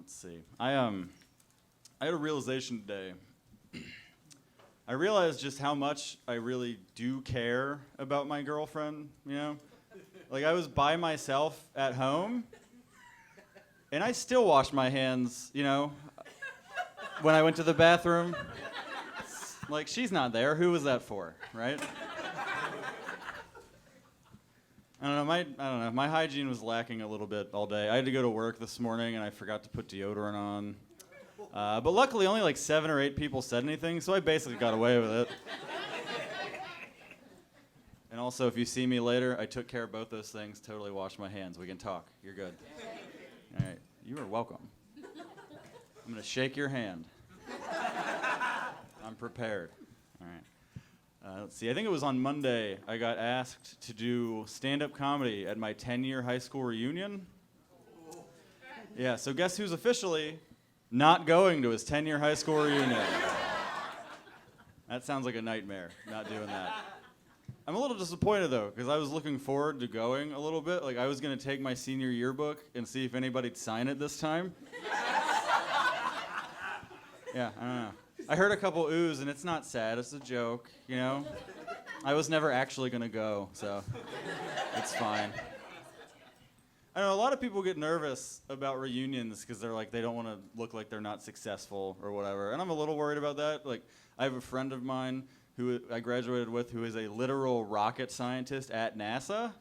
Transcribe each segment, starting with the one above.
Let's see. I had a realization today. I realized just how much I really do care about my girlfriend, you know? Like, I was by myself at home, and I still wash my hands, you know, when I went to the bathroom. Like, she's not there. Who was that for, right? I don't know. My hygiene was lacking a little bit all day. I had to go to work this morning, and I forgot to put deodorant on. But luckily, only like 7 or 8 people said anything, so I basically got away with it. And also, if you see me later, I took care of both those things, totally washed my hands. We can talk. You're good. All right. You are welcome. I'm going to shake your hand. I'm prepared. All right. Let's see. I think it was on Monday I got asked to do stand-up comedy at my 10-year high school reunion. Yeah, so guess who's officially not going to his 10-year high school reunion? That sounds like a nightmare, not doing that. I'm a little disappointed, though, because I was looking forward to going a little bit. Like, I was going to take my senior yearbook and see if anybody'd sign it this time. Yeah, I don't know. I heard a couple oohs, and it's not sad. It's a joke, you know? I was never actually going to go, so it's fine. I know a lot of people get nervous about reunions because they're like, they don't want to look like they're not successful or whatever. And I'm a little worried about that. Like, I have a friend of mine who I graduated with who is a literal rocket scientist at NASA.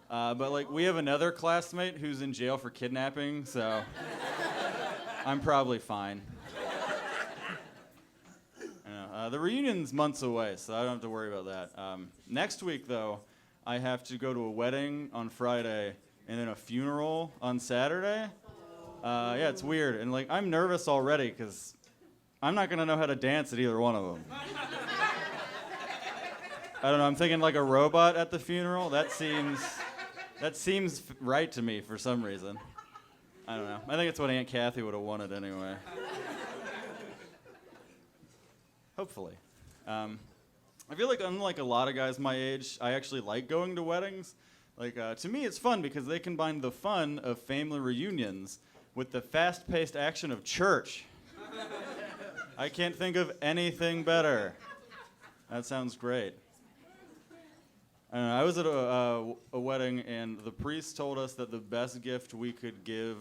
But like, we have another classmate who's in jail for kidnapping, so I'm probably fine. The reunion's months away, so I don't have to worry about that. Next week, though, I have to go to a wedding on Friday and then a funeral on Saturday. Yeah, it's weird. And like, I'm nervous already because I'm not going to know how to dance at either one of them. I don't know, I'm thinking like a robot at the funeral. That seems right to me for some reason. I don't know. I think it's what Aunt Kathy would have wanted anyway. Hopefully. I feel like unlike a lot of guys my age, I actually like going to weddings. Like, to me, it's fun because they combine the fun of family reunions with the fast-paced action of church. I can't think of anything better. That sounds great. I don't know, I was at a wedding, and the priest told us that the best gift we could give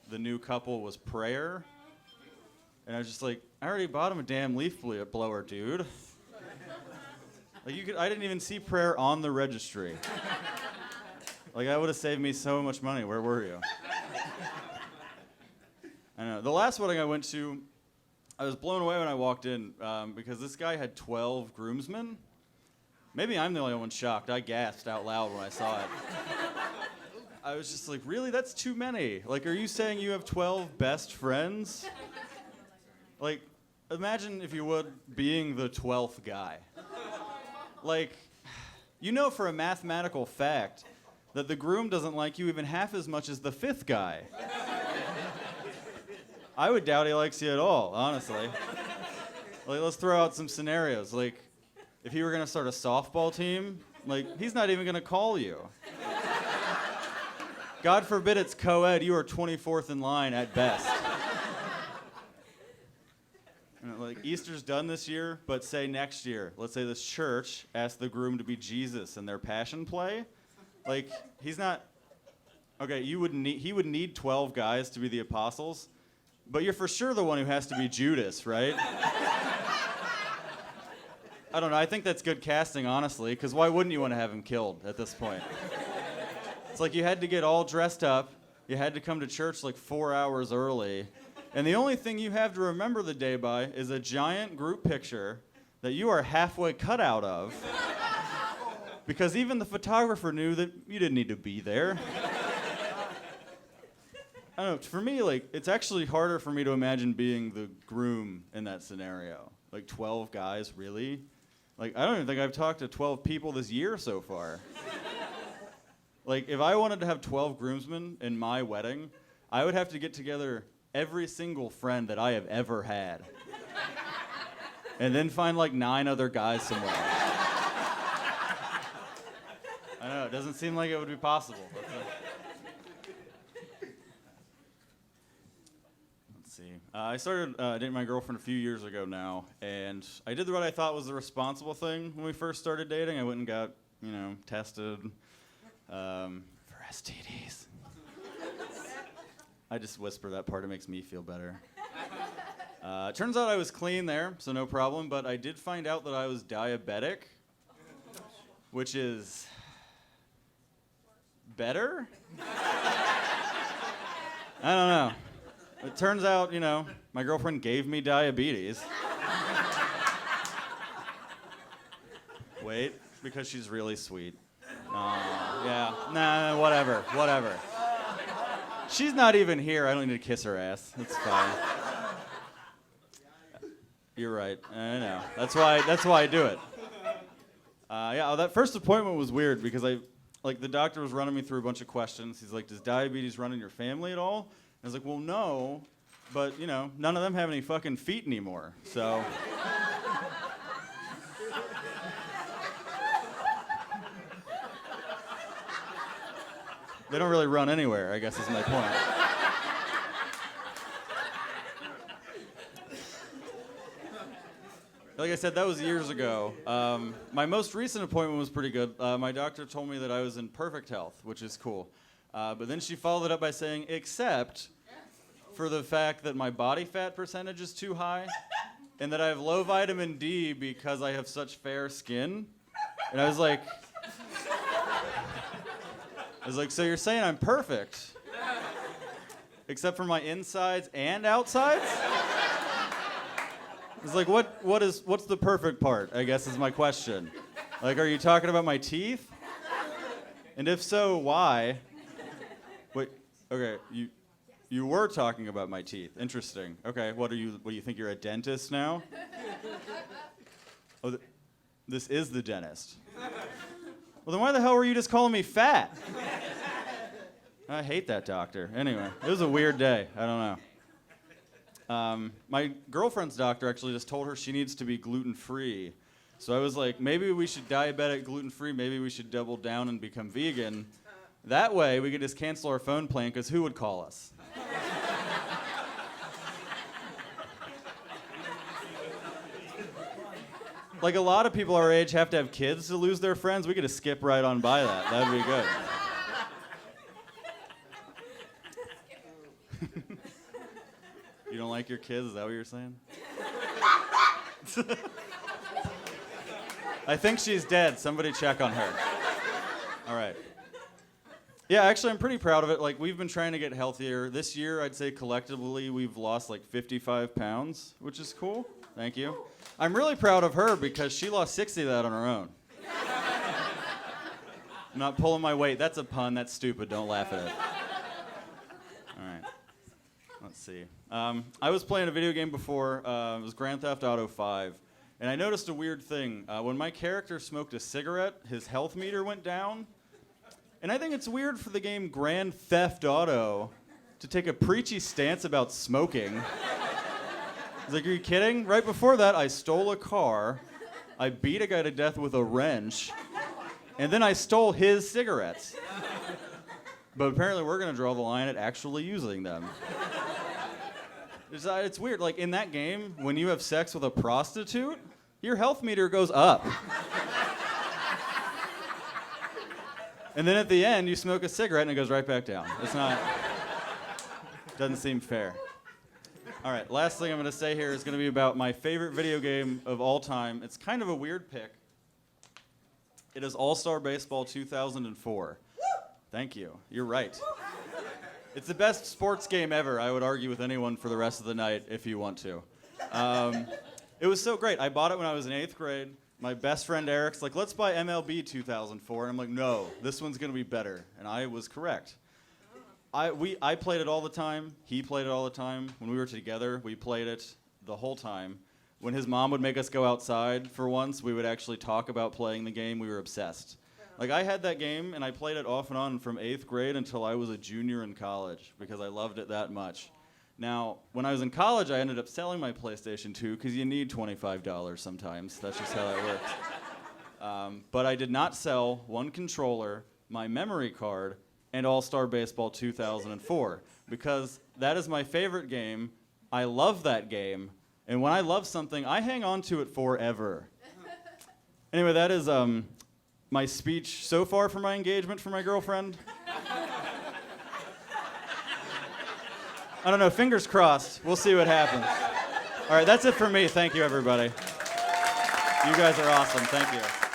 the new couple was prayer. And I was just like, I already bought him a damn leaf blower, dude. Like, I didn't even see prayer on the registry. Like, that would have saved me so much money. Where were you? I don't know. The last wedding I went to, I was blown away when I walked in because this guy had 12 groomsmen. Maybe I'm the only one shocked. I gasped out loud when I saw it. I was just like, really? That's too many. Like, are you saying you have 12 best friends? Like, imagine, if you would, being the 12th guy. Like, you know for a mathematical fact that the groom doesn't like you even half as much as the 5th guy. I would doubt he likes you at all, honestly. Like, let's throw out some scenarios. Like, if he were going to start a softball team, like, he's not even going to call you. God forbid it's co-ed, you are 24th in line at best. Like, Easter's done this year, but say next year, let's say this church asked the groom to be Jesus in their passion play. Like, he's not, okay, he would need 12 guys to be the apostles, but you're for sure the one who has to be Judas, right? I don't know, I think that's good casting, honestly, because why wouldn't you want to have him killed at this point? It's like you had to get all dressed up, you had to come to church like 4 hours early, and the only thing you have to remember the day by is a giant group picture that you are halfway cut out of, because even the photographer knew that you didn't need to be there. I don't know, for me, like, it's actually harder for me to imagine being the groom in that scenario. Like, 12 guys, really? Like, I don't even think I've talked to 12 people this year so far. Like, if I wanted to have 12 groomsmen in my wedding, I would have to get together every single friend that I have ever had. And then find like 9 other guys somewhere. I know, it doesn't seem like it would be possible. see. I started dating my girlfriend a few years ago now, and I did what I thought was the responsible thing when we first started dating. I went and got, tested for STDs. I just whisper that part. It makes me feel better. Turns out I was clean there, so no problem, but I did find out that I was diabetic, which is better? I don't know. It turns out, my girlfriend gave me diabetes. Wait, because she's really sweet. Yeah, nah, whatever. She's not even here. I don't need to kiss her ass. It's fine. You're right. I know. That's why I do it. That first appointment was weird because the doctor was running me through a bunch of questions. He's like, does diabetes run in your family at all? And I was like, well, no, but, none of them have any fucking feet anymore, so. They don't really run anywhere, I guess is my point. Like I said, that was years ago. My most recent appointment was pretty good. My doctor told me that I was in perfect health, which is cool. But then she followed it up by saying, except for the fact that my body fat percentage is too high and that I have low vitamin D because I have such fair skin. And I was like, so you're saying I'm perfect, except for my insides and outsides? It's like, what's the perfect part, I guess is my question. Like, are you talking about my teeth? And if so, why? Wait, okay, you were talking about my teeth. Interesting. Okay, what do you think you're a dentist now? Oh, this is the dentist. Well, then why the hell were you just calling me fat? I hate that doctor. Anyway, it was a weird day. I don't know. My girlfriend's doctor actually just told her she needs to be gluten-free. So I was like, maybe we should diabetic gluten-free, maybe we should double down and become vegan. That way we could just cancel our phone plan, because who would call us? Like, a lot of people our age have to have kids to lose their friends. We could just skip right on by that. That'd be good. You don't like your kids? Is that what you're saying? I think she's dead. Somebody check on her. All right. Yeah, actually, I'm pretty proud of it. Like, we've been trying to get healthier. This year, I'd say collectively, we've lost like 55 pounds, which is cool. Thank you. I'm really proud of her because she lost 60 of that on her own. I'm not pulling my weight. That's a pun. That's stupid. Don't laugh at it. All right. Let's see. I was playing a video game before. It was Grand Theft Auto 5. And I noticed a weird thing. When my character smoked a cigarette, his health meter went down. And I think it's weird for the game Grand Theft Auto to take a preachy stance about smoking. I was like, are you kidding? Right before that, I stole a car, I beat a guy to death with a wrench, and then I stole his cigarettes. But apparently we're going to draw the line at actually using them. It's weird. Like, in that game, when you have sex with a prostitute, your health meter goes up. And then at the end, you smoke a cigarette and it goes right back down. Doesn't seem fair. All right, last thing I'm going to say here is going to be about my favorite video game of all time. It's kind of a weird pick. It is All-Star Baseball 2004. Thank you. You're right. It's the best sports game ever, I would argue with anyone for the rest of the night if you want to. It was so great. I bought it when I was in 8th grade. My best friend Eric's like, let's buy MLB 2004. And I'm like, no, this one's going to be better. And I was correct. I played it all the time. He played it all the time. When we were together, we played it the whole time. When his mom would make us go outside for once, we would actually talk about playing the game. We were obsessed. Like, I had that game, and I played it off and on from 8th grade until I was a junior in college because I loved it that much. Now, when I was in college, I ended up selling my PlayStation 2 because you need $25 sometimes. That's just how that works. But I did not sell one controller, my memory card, and All-Star Baseball 2004 because that is my favorite game I love that game, and when I love something, I hang on to it forever. Anyway, that is my speech so far for my engagement for my girlfriend. I don't know, fingers crossed. We'll see what happens. All right, that's it for me. Thank you, everybody. You guys are awesome. Thank you.